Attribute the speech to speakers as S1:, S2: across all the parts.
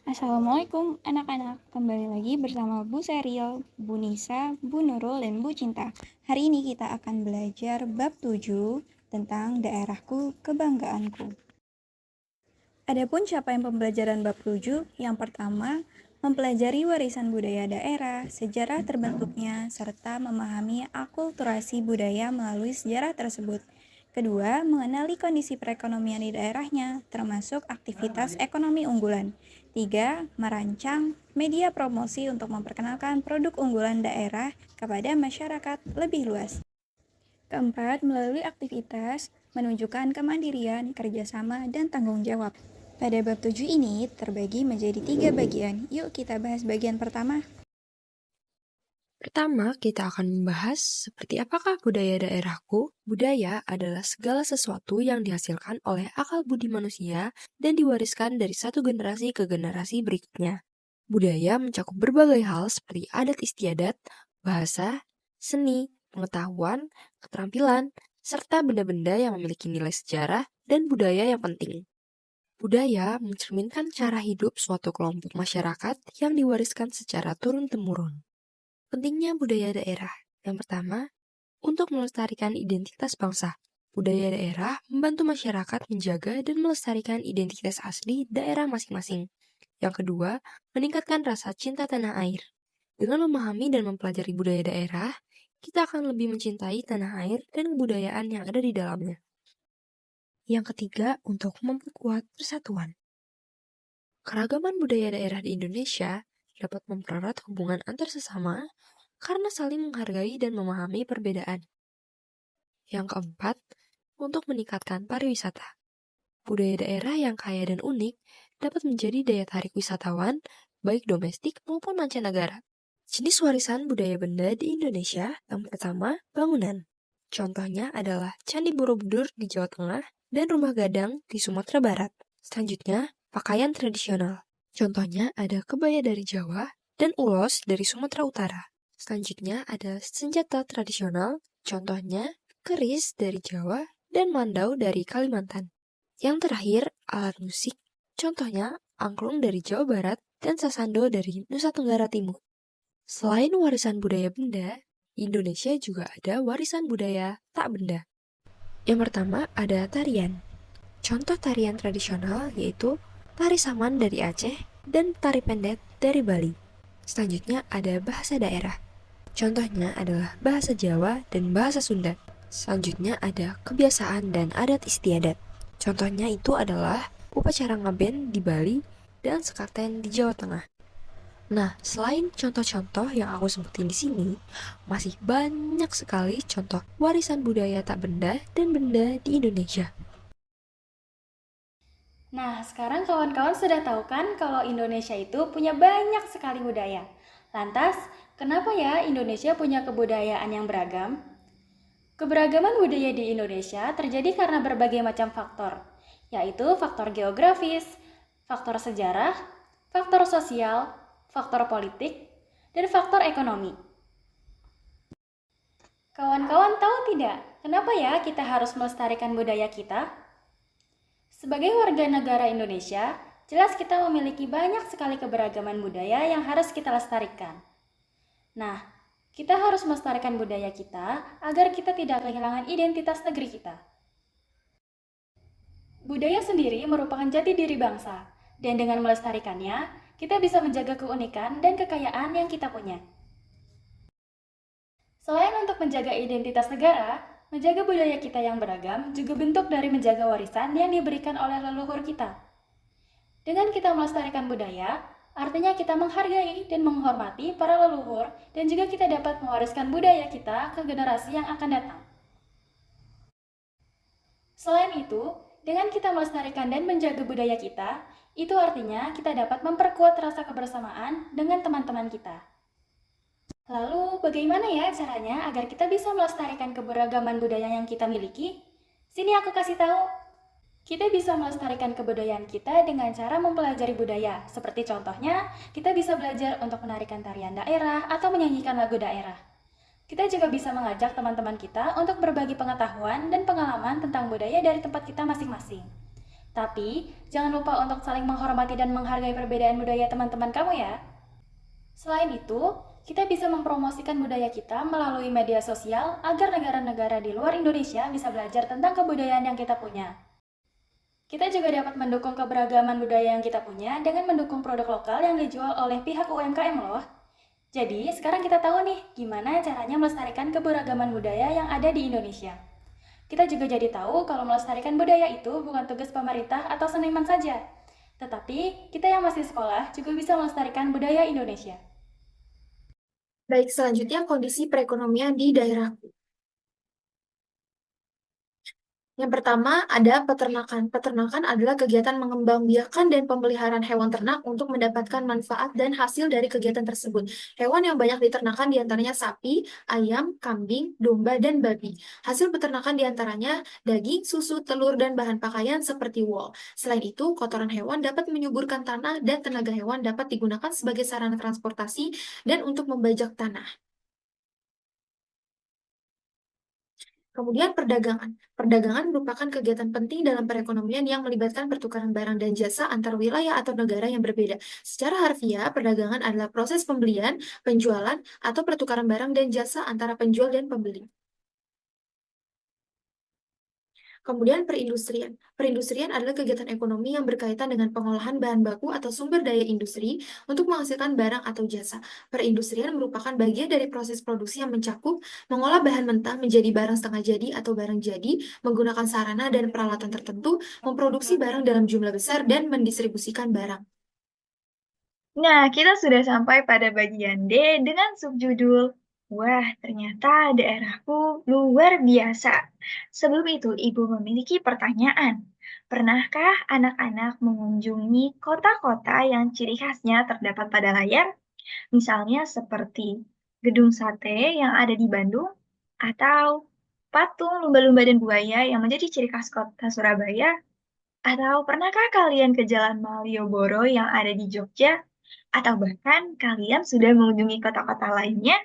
S1: Assalamualaikum anak-anak, kembali lagi bersama Bu Seril, Bu Nisa, Bu Nurul, dan Bu Cinta. Hari ini kita akan belajar bab 7 tentang daerahku, kebanggaanku. Adapun capaian pembelajaran bab 7, yang pertama, mempelajari warisan budaya daerah, sejarah terbentuknya, serta memahami akulturasi budaya melalui sejarah tersebut. Kedua, mengenali kondisi perekonomian di daerahnya, termasuk aktivitas ekonomi unggulan. Tiga, merancang media promosi untuk memperkenalkan produk unggulan daerah kepada masyarakat lebih luas. Keempat, melalui aktivitas menunjukkan kemandirian, kerjasama, dan tanggung jawab. Pada bab 7 ini terbagi menjadi 3 bagian. Yuk kita bahas bagian pertama.
S2: Pertama, kita akan membahas seperti apakah budaya daerahku. Budaya adalah segala sesuatu yang dihasilkan oleh akal budi manusia dan diwariskan dari satu generasi ke generasi berikutnya. Budaya mencakup berbagai hal seperti adat istiadat, bahasa, seni, pengetahuan, keterampilan, serta benda-benda yang memiliki nilai sejarah dan budaya yang penting. Budaya mencerminkan cara hidup suatu kelompok masyarakat yang diwariskan secara turun-temurun. Pentingnya budaya daerah. Yang pertama, untuk melestarikan identitas bangsa. Budaya daerah membantu masyarakat menjaga dan melestarikan identitas asli daerah masing-masing. Yang kedua, meningkatkan rasa cinta tanah air. Dengan memahami dan mempelajari budaya daerah, kita akan lebih mencintai tanah air dan kebudayaan yang ada di dalamnya. Yang ketiga, untuk memperkuat persatuan. Keragaman budaya daerah di Indonesia dapat mempererat hubungan antar sesama karena saling menghargai dan memahami perbedaan. Yang keempat, untuk meningkatkan pariwisata. Budaya daerah yang kaya dan unik dapat menjadi daya tarik wisatawan, baik domestik maupun mancanegara. Jenis warisan budaya benda di Indonesia yang pertama, bangunan. Contohnya adalah Candi Borobudur di Jawa Tengah dan Rumah Gadang di Sumatera Barat. Selanjutnya, pakaian tradisional. Contohnya ada kebaya dari Jawa dan ulos dari Sumatera Utara. Selanjutnya ada senjata tradisional, contohnya keris dari Jawa dan mandau dari Kalimantan. Yang terakhir, alat musik, contohnya angklung dari Jawa Barat dan sasando dari Nusa Tenggara Timur. Selain warisan budaya benda, di Indonesia juga ada warisan budaya tak benda. Yang pertama ada tarian. Contoh tarian tradisional yaitu tari saman dari Aceh dan tari pendek dari Bali. Selanjutnya ada bahasa daerah. Contohnya adalah bahasa Jawa dan bahasa Sunda. Selanjutnya ada kebiasaan dan adat istiadat. Contohnya itu adalah upacara ngaben di Bali dan sekaten di Jawa Tengah. Nah, selain contoh-contoh yang aku sebutin di sini, masih banyak sekali contoh warisan budaya tak benda dan benda di Indonesia.
S3: Nah, sekarang kawan-kawan sudah tahu kan kalau Indonesia itu punya banyak sekali budaya. Lantas, kenapa ya Indonesia punya kebudayaan yang beragam? Keberagaman budaya di Indonesia terjadi karena berbagai macam faktor, yaitu faktor geografis, faktor sejarah, faktor sosial, faktor politik, dan faktor ekonomi. Kawan-kawan tahu tidak, kenapa ya kita harus melestarikan budaya kita? Sebagai warga negara Indonesia, jelas kita memiliki banyak sekali keberagaman budaya yang harus kita lestarikan. Nah, kita harus melestarikan budaya kita agar kita tidak kehilangan identitas negeri kita. Budaya sendiri merupakan jati diri bangsa, dan dengan melestarikannya, kita bisa menjaga keunikan dan kekayaan yang kita punya. Selain untuk menjaga identitas negara, menjaga budaya kita yang beragam juga bentuk dari menjaga warisan yang diberikan oleh leluhur kita. Dengan kita melestarikan budaya, artinya kita menghargai dan menghormati para leluhur dan juga kita dapat mewariskan budaya kita ke generasi yang akan datang. Selain itu, dengan kita melestarikan dan menjaga budaya kita, itu artinya kita dapat memperkuat rasa kebersamaan dengan teman-teman kita. Lalu, bagaimana ya caranya agar kita bisa melestarikan keberagaman budaya yang kita miliki? Sini aku kasih tahu. Kita bisa melestarikan kebudayaan kita dengan cara mempelajari budaya. Seperti contohnya, kita bisa belajar untuk menarikan tarian daerah atau menyanyikan lagu daerah. Kita juga bisa mengajak teman-teman kita untuk berbagi pengetahuan dan pengalaman tentang budaya dari tempat kita masing-masing. Tapi, jangan lupa untuk saling menghormati dan menghargai perbedaan budaya teman-teman kamu ya. Selain itu, kita bisa mempromosikan budaya kita melalui media sosial agar negara-negara di luar Indonesia bisa belajar tentang kebudayaan yang kita punya. Kita juga dapat mendukung keberagaman budaya yang kita punya dengan mendukung produk lokal yang dijual oleh pihak UMKM loh. Jadi, sekarang kita tahu nih gimana caranya melestarikan keberagaman budaya yang ada di Indonesia. Kita juga jadi tahu kalau melestarikan budaya itu bukan tugas pemerintah atau seniman saja. Tetapi, kita yang masih sekolah juga bisa melestarikan budaya Indonesia.
S4: Baik, selanjutnya kondisi perekonomian di daerahku. Yang pertama ada peternakan. Peternakan adalah kegiatan mengembangbiakan dan pemeliharaan hewan ternak untuk mendapatkan manfaat dan hasil dari kegiatan tersebut. Hewan yang banyak diternakan diantaranya sapi, ayam, kambing, domba, dan babi. Hasil peternakan diantaranya daging, susu, telur, dan bahan pakaian seperti wool. Selain itu, kotoran hewan dapat menyuburkan tanah dan tenaga hewan dapat digunakan sebagai sarana transportasi dan untuk membajak tanah. Kemudian perdagangan. Perdagangan merupakan kegiatan penting dalam perekonomian yang melibatkan pertukaran barang dan jasa antar wilayah atau negara yang berbeda. Secara harfiah, perdagangan adalah proses pembelian, penjualan, atau pertukaran barang dan jasa antara penjual dan pembeli. Kemudian perindustrian. Perindustrian adalah kegiatan ekonomi yang berkaitan dengan pengolahan bahan baku atau sumber daya industri untuk menghasilkan barang atau jasa. Perindustrian merupakan bagian dari proses produksi yang mencakup mengolah bahan mentah menjadi barang setengah jadi atau barang jadi, menggunakan sarana dan peralatan tertentu, memproduksi barang dalam jumlah besar, dan mendistribusikan barang.
S5: Nah, kita sudah sampai pada bagian D dengan subjudul Wah, ternyata daerahku luar biasa. Sebelum itu, Ibu memiliki pertanyaan. Pernahkah anak-anak mengunjungi kota-kota yang ciri khasnya terdapat pada layar? Misalnya seperti gedung sate yang ada di Bandung, atau patung lumba-lumba dan buaya yang menjadi ciri khas kota Surabaya? Atau pernahkah kalian ke Jalan Malioboro yang ada di Jogja? Atau bahkan kalian sudah mengunjungi kota-kota lainnya?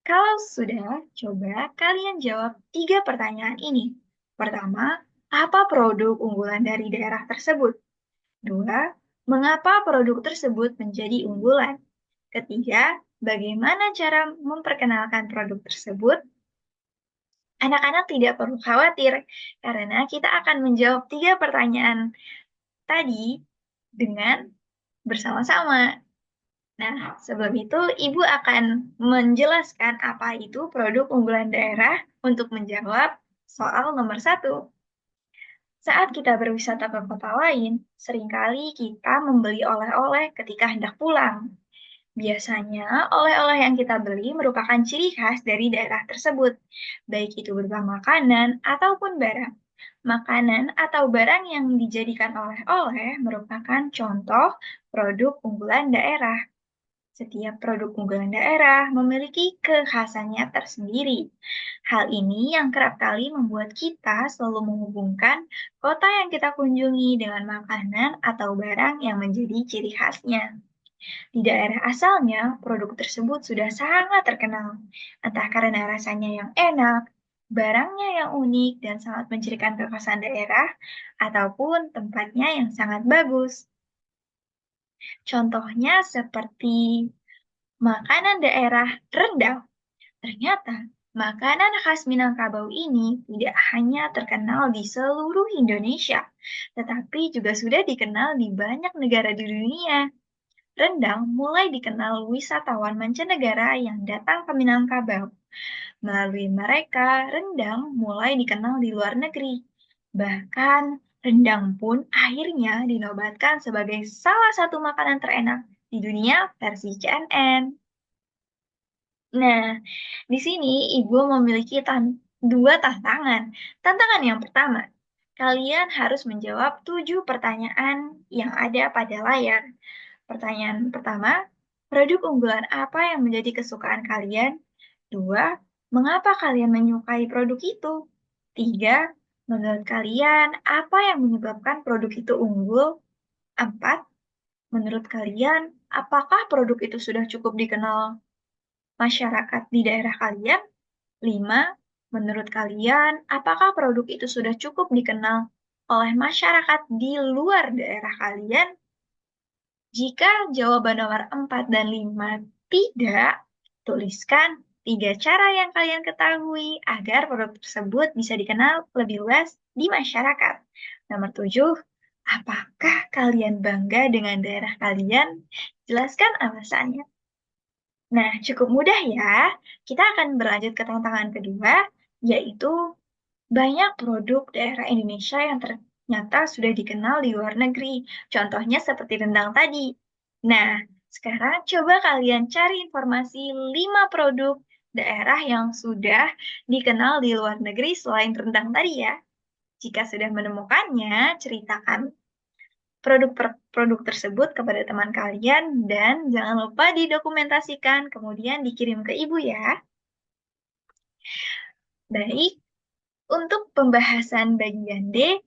S5: Kalau sudah, coba kalian jawab 3 pertanyaan ini. Pertama, apa produk unggulan dari daerah tersebut? 2, mengapa produk tersebut menjadi unggulan? Ketiga, bagaimana cara memperkenalkan produk tersebut? Anak-anak tidak perlu khawatir, karena kita akan menjawab 3 pertanyaan tadi dengan bersama-sama. Nah, sebelum itu Ibu akan menjelaskan apa itu produk unggulan daerah untuk menjawab soal nomor 1. Saat kita berwisata ke kota lain, seringkali kita membeli oleh-oleh ketika hendak pulang. Biasanya, oleh-oleh yang kita beli merupakan ciri khas dari daerah tersebut, baik itu berupa makanan ataupun barang. Makanan atau barang yang dijadikan oleh-oleh merupakan contoh produk unggulan daerah. Setiap produk unggulan daerah memiliki kekhasannya tersendiri. Hal ini yang kerap kali membuat kita selalu menghubungkan kota yang kita kunjungi dengan makanan atau barang yang menjadi ciri khasnya. Di daerah asalnya, produk tersebut sudah sangat terkenal, entah karena rasanya yang enak, barangnya yang unik dan sangat mencirikan kekhasan daerah, ataupun tempatnya yang sangat bagus. Contohnya seperti makanan daerah rendang. Ternyata, makanan khas Minangkabau ini tidak hanya terkenal di seluruh Indonesia, tetapi juga sudah dikenal di banyak negara di dunia. Rendang mulai dikenal wisatawan mancanegara yang datang ke Minangkabau. Melalui mereka, rendang mulai dikenal di luar negeri. Bahkan, rendang pun akhirnya dinobatkan sebagai salah satu makanan terenak di dunia versi CNN. Nah, di sini Ibu memiliki 2 tantangan. Tantangan yang pertama, kalian harus menjawab 7 pertanyaan yang ada pada layar. Pertanyaan pertama, produk unggulan apa yang menjadi kesukaan kalian? 2, mengapa kalian menyukai produk itu? 3, menurut kalian apa yang menyebabkan produk itu unggul? 4, menurut kalian apakah produk itu sudah cukup dikenal masyarakat di daerah kalian? 5, menurut kalian apakah produk itu sudah cukup dikenal oleh masyarakat di luar daerah kalian? Jika jawaban nomor 4 dan 5 tidak, tuliskan 3 cara yang kalian ketahui agar produk tersebut bisa dikenal lebih luas di masyarakat. Nomor 7, apakah kalian bangga dengan daerah kalian? Jelaskan alasannya. Nah, cukup mudah ya. Kita akan berlanjut ke tantangan kedua, yaitu banyak produk daerah Indonesia yang ternyata sudah dikenal di luar negeri. Contohnya seperti rendang tadi. Nah, sekarang coba kalian cari informasi 5 produk daerah yang sudah dikenal di luar negeri selain rendang tadi ya. Jika sudah menemukannya, ceritakan produk tersebut kepada teman kalian dan jangan lupa didokumentasikan kemudian dikirim ke ibu ya. Baik, untuk pembahasan bagian D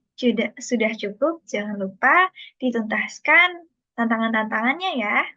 S5: sudah cukup, jangan lupa dituntaskan tantangan-tantangannya ya.